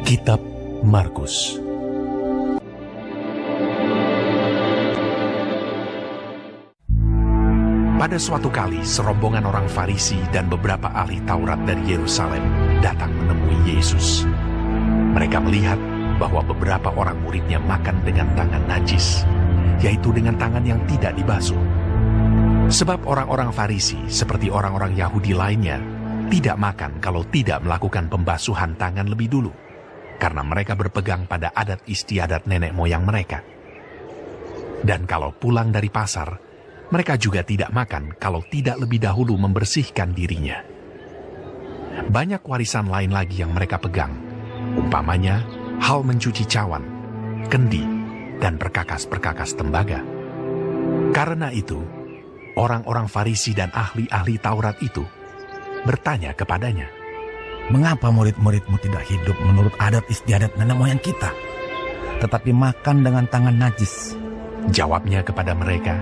Kitab Markus. Pada suatu kali, serombongan orang Farisi dan beberapa ahli Taurat dari Yerusalem datang menemui Yesus. Mereka melihat bahwa beberapa orang muridnya makan dengan tangan najis, yaitu dengan tangan yang tidak dibasuh. Sebab orang-orang Farisi, seperti orang-orang Yahudi lainnya, tidak makan kalau tidak melakukan pembasuhan tangan lebih dulu, karena mereka berpegang pada adat istiadat nenek moyang mereka. Dan kalau pulang dari pasar, mereka juga tidak makan kalau tidak lebih dahulu membersihkan dirinya. Banyak warisan lain lagi yang mereka pegang, umpamanya hal mencuci cawan, kendi, dan perkakas-perkakas tembaga. Karena itu, orang-orang Farisi dan ahli-ahli Taurat itu bertanya kepadanya, "Mengapa murid-muridmu tidak hidup menurut adat istiadat nenek moyang kita, tetapi makan dengan tangan najis?" Jawabnya kepada mereka,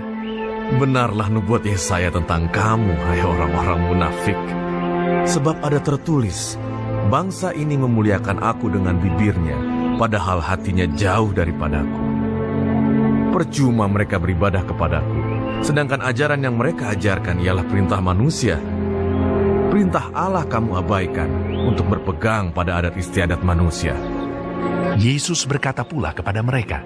"Benarlah nubuat Yesaya tentang kamu, hai orang-orang munafik. Sebab ada tertulis, bangsa ini memuliakan aku dengan bibirnya, padahal hatinya jauh daripadaku. Percuma mereka beribadah kepadaku, sedangkan ajaran yang mereka ajarkan ialah perintah manusia. Perintah Allah kamu abaikan untuk berpegang pada adat istiadat manusia." Yesus berkata pula kepada mereka,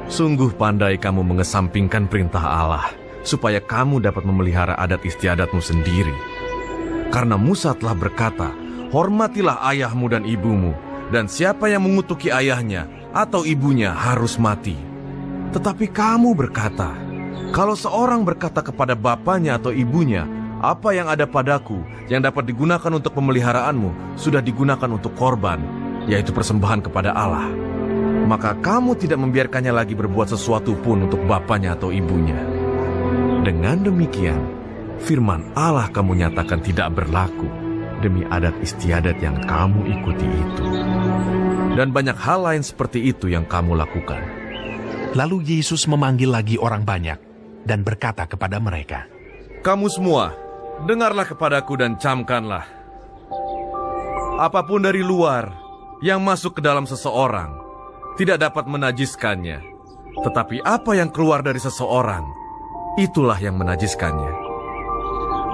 "Sungguh pandai kamu mengesampingkan perintah Allah, supaya kamu dapat memelihara adat istiadatmu sendiri. Karena Musa telah berkata, hormatilah ayahmu dan ibumu, dan siapa yang mengutuki ayahnya atau ibunya harus mati. Tetapi kamu berkata, kalau seorang berkata kepada bapanya atau ibunya, apa yang ada padaku yang dapat digunakan untuk pemeliharaanmu sudah digunakan untuk korban, yaitu persembahan kepada Allah, maka kamu tidak membiarkannya lagi berbuat sesuatu pun untuk bapanya atau ibunya. Dengan demikian, firman Allah kamu nyatakan tidak berlaku demi adat istiadat yang kamu ikuti itu. Dan banyak hal lain seperti itu yang kamu lakukan." Lalu Yesus memanggil lagi orang banyak dan berkata kepada mereka, "Kamu semua, dengarlah kepadaku dan camkanlah. Apapun dari luar yang masuk ke dalam seseorang tidak dapat menajiskannya. Tetapi apa yang keluar dari seseorang, itulah yang menajiskannya.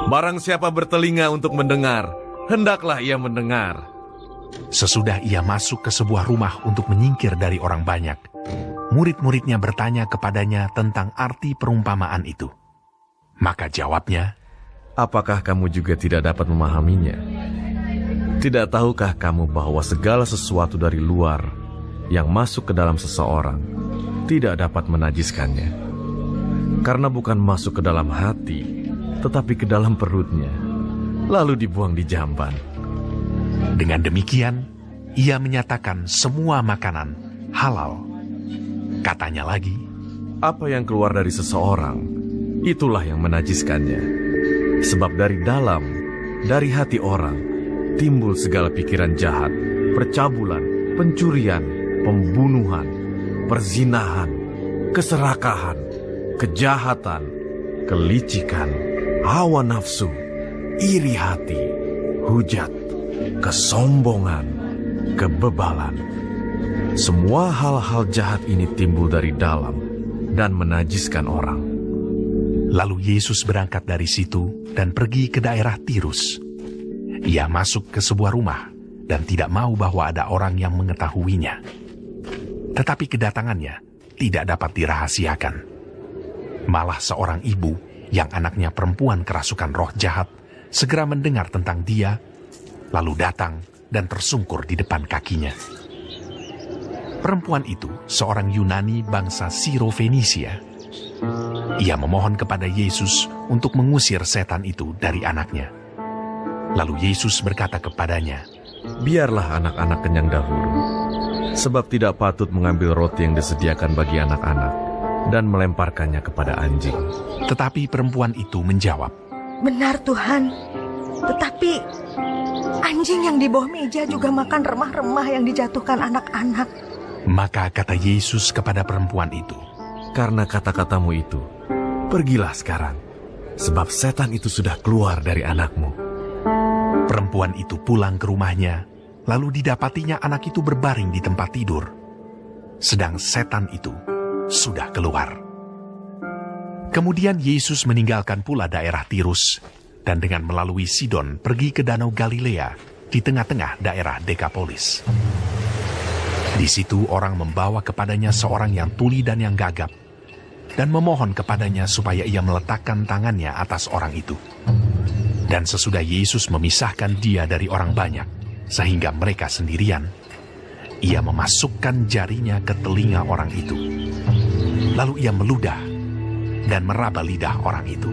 Barang siapa bertelinga untuk mendengar, hendaklah ia mendengar." Sesudah ia masuk ke sebuah rumah untuk menyingkir dari orang banyak, murid-muridnya bertanya kepadanya tentang arti perumpamaan itu. Maka jawabnya, "Apakah kamu juga tidak dapat memahaminya? Tidak tahukah kamu bahwa segala sesuatu dari luar yang masuk ke dalam seseorang tidak dapat menajiskannya? Karena bukan masuk ke dalam hati, tetapi ke dalam perutnya, lalu dibuang di jamban." Dengan demikian, ia menyatakan semua makanan halal. Katanya lagi, Apa yang keluar dari seseorang, itulah yang menajiskannya. Sebab dari dalam, dari hati orang, timbul segala pikiran jahat, percabulan, pencurian, pembunuhan, perzinahan, keserakahan, kejahatan, kelicikan, hawa nafsu, iri hati, hujat, kesombongan, kebebalan. Semua hal-hal jahat ini timbul dari dalam dan menajiskan orang. Lalu Yesus berangkat dari situ dan pergi ke daerah Tirus. Ia masuk ke sebuah rumah dan tidak mau bahwa ada orang yang mengetahuinya. Tetapi kedatangannya tidak dapat dirahasiakan. Malah seorang ibu yang anaknya perempuan kerasukan roh jahat segera mendengar tentang dia, lalu datang dan tersungkur di depan kakinya. Perempuan itu seorang Yunani bangsa Siro-Fenisia. Ia memohon kepada Yesus untuk mengusir setan itu dari anaknya. Lalu Yesus berkata kepadanya, "Biarlah anak-anak kenyang dahulu, sebab tidak patut mengambil roti yang disediakan bagi anak-anak dan melemparkannya kepada anjing." Tetapi perempuan itu menjawab, "Benar Tuhan, tetapi anjing yang di bawah meja juga makan remah-remah yang dijatuhkan anak-anak." Maka kata Yesus kepada perempuan itu, "Karena kata-katamu itu, pergilah sekarang, sebab setan itu sudah keluar dari anakmu." Perempuan itu pulang ke rumahnya, Lalu didapatinya anak itu berbaring di tempat tidur, sedang setan itu sudah keluar. Kemudian Yesus meninggalkan pula daerah Tirus, dan dengan melalui Sidon pergi ke Danau Galilea di tengah-tengah daerah Dekapolis. Di situ orang membawa kepadanya seorang yang tuli dan yang gagap, dan memohon kepadanya supaya ia meletakkan tangannya atas orang itu. Dan sesudah Yesus memisahkan dia dari orang banyak, sehingga mereka sendirian, ia memasukkan jarinya ke telinga orang itu. Lalu ia meludah dan meraba lidah orang itu.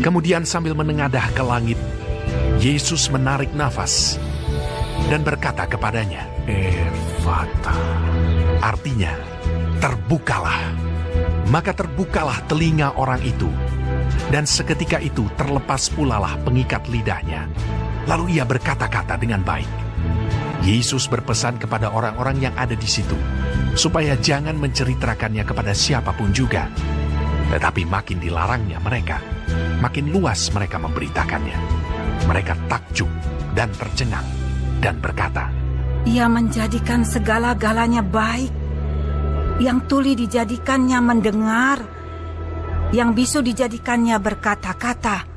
Kemudian sambil menengadah ke langit, Yesus menarik nafas dan berkata kepadanya, "Efata," artinya, terbukalah. Maka terbukalah telinga orang itu, dan seketika itu terlepas pulalah pengikat lidahnya. Lalu ia berkata-kata dengan baik. Yesus berpesan kepada orang-orang yang ada di situ, supaya jangan menceritakannya kepada siapapun juga. Tetapi makin dilarangnya mereka, makin luas mereka memberitakannya. Mereka takjub dan tercengang dan berkata, "Ia menjadikan segala-galanya baik. Yang tuli dijadikannya mendengar, yang bisu dijadikannya berkata-kata."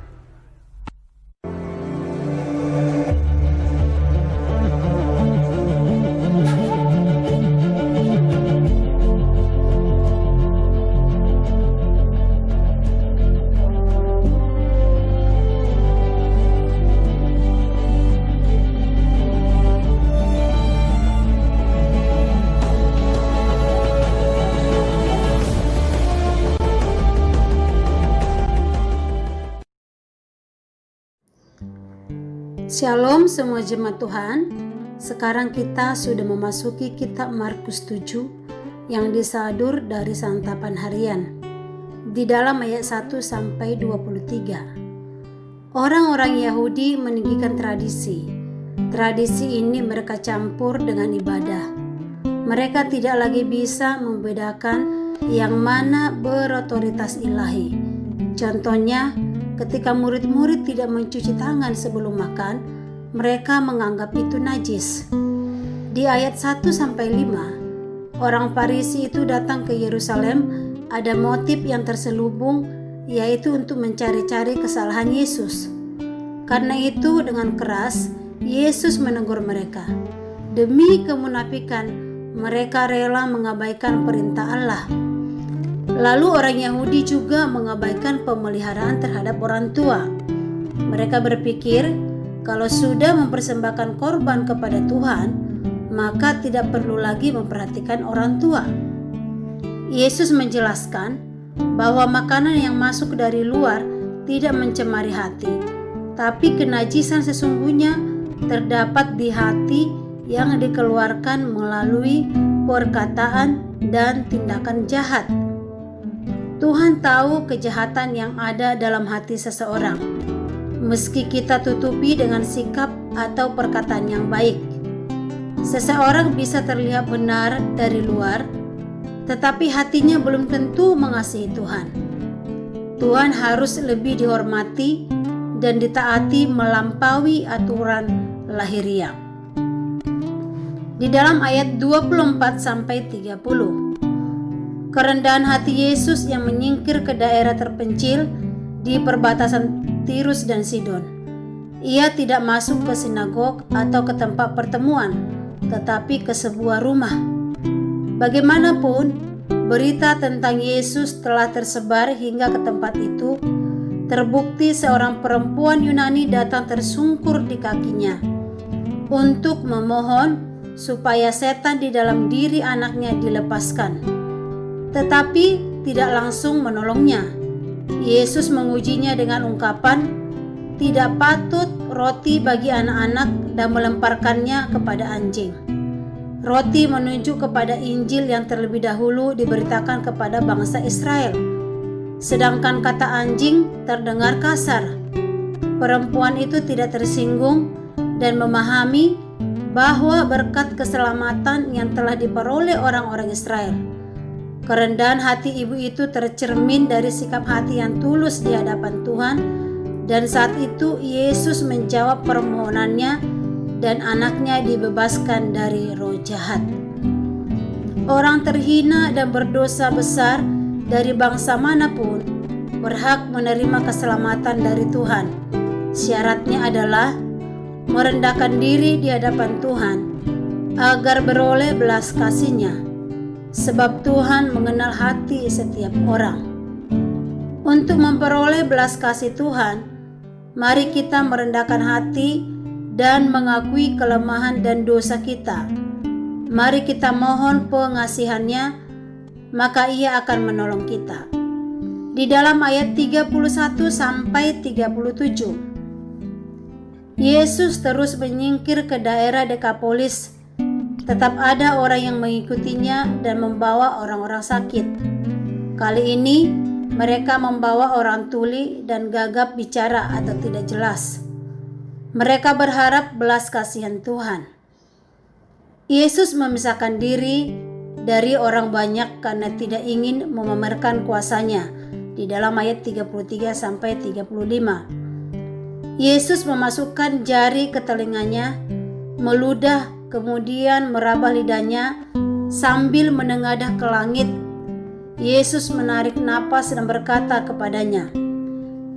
Shalom semua jemaat Tuhan. Sekarang kita sudah memasuki kitab Markus 7 yang disadur dari santapan harian. Di dalam ayat 1 sampai 23. Orang-orang Yahudi meninggikan tradisi. Tradisi ini mereka campur dengan ibadah. Mereka tidak lagi bisa membedakan yang mana berotoritas ilahi. Contohnya, ketika murid-murid tidak mencuci tangan sebelum makan, mereka menganggap itu najis. Di ayat 1-5, orang Farisi itu datang ke Yerusalem, ada motif yang terselubung, yaitu untuk mencari-cari kesalahan Yesus. Karena itu dengan keras, Yesus menegur mereka. Demi kemunafikan, mereka rela mengabaikan perintah Allah. Lalu orang Yahudi juga mengabaikan pemeliharaan terhadap orang tua. Mereka berpikir kalau sudah mempersembahkan korban kepada Tuhan, maka tidak perlu lagi memperhatikan orang tua. Yesus menjelaskan bahwa makanan yang masuk dari luar tidak mencemari hati, tapi kenajisan sesungguhnya terdapat di hati yang dikeluarkan melalui perkataan dan tindakan jahat. Tuhan tahu kejahatan yang ada dalam hati seseorang, meski kita tutupi dengan sikap atau perkataan yang baik. Seseorang bisa terlihat benar dari luar, tetapi hatinya belum tentu mengasihi Tuhan. Tuhan harus lebih dihormati dan ditaati melampaui aturan lahiriah. Di dalam ayat 24-30, kerendahan hati Yesus yang menyingkir ke daerah terpencil di perbatasan Tirus dan Sidon. Ia tidak masuk ke sinagog atau ke tempat pertemuan, tetapi ke sebuah rumah. Bagaimanapun, berita tentang Yesus telah tersebar hingga ke tempat itu. Terbukti seorang perempuan Yunani datang tersungkur di kakinya untuk memohon supaya setan di dalam diri anaknya dilepaskan. Tetapi tidak langsung menolongnya. Yesus mengujinya dengan ungkapan, "Tidak patut roti bagi anak-anak," dan melemparkannya kepada anjing. Roti menunjuk kepada Injil yang terlebih dahulu diberitakan kepada bangsa Israel. Sedangkan kata anjing terdengar kasar. Perempuan itu tidak tersinggung dan memahami bahwa berkat keselamatan yang telah diperoleh orang-orang Israel. Kerendahan hati ibu itu tercermin dari sikap hati yang tulus di hadapan Tuhan, dan saat itu Yesus menjawab permohonannya dan anaknya dibebaskan dari roh jahat. Orang terhina dan berdosa besar dari bangsa manapun berhak menerima keselamatan dari Tuhan. Syaratnya adalah merendahkan diri di hadapan Tuhan agar beroleh belas kasih-Nya, sebab Tuhan mengenal hati setiap orang. Untuk memperoleh belas kasih Tuhan, mari kita merendahkan hati dan mengakui kelemahan dan dosa kita. Mari kita mohon pengasihan-Nya, maka Ia akan menolong kita. Di dalam ayat 31 sampai 37, Yesus terus menyingkir ke daerah Dekapolis. Tetap ada orang yang mengikutinya dan membawa orang-orang sakit. Kali ini mereka membawa orang tuli dan gagap bicara atau tidak jelas. Mereka berharap belas kasihan Tuhan. Yesus memisahkan diri dari orang banyak karena tidak ingin memamerkan kuasanya. Di dalam ayat 33 sampai 35. Yesus memasukkan jari ke telinganya, meludah, kemudian meraba lidahnya sambil menengadah ke langit. Yesus menarik napas dan berkata kepadanya,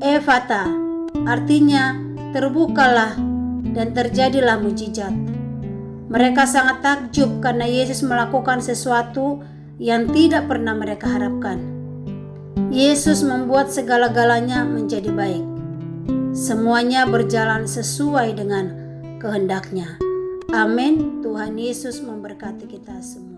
"Ephata," artinya terbukalah, dan terjadilah mujizat. Mereka sangat takjub karena Yesus melakukan sesuatu yang tidak pernah mereka harapkan. Yesus membuat segala-galanya menjadi baik. Semuanya berjalan sesuai dengan kehendak-Nya. Amin. Tuhan Yesus memberkati kita semua.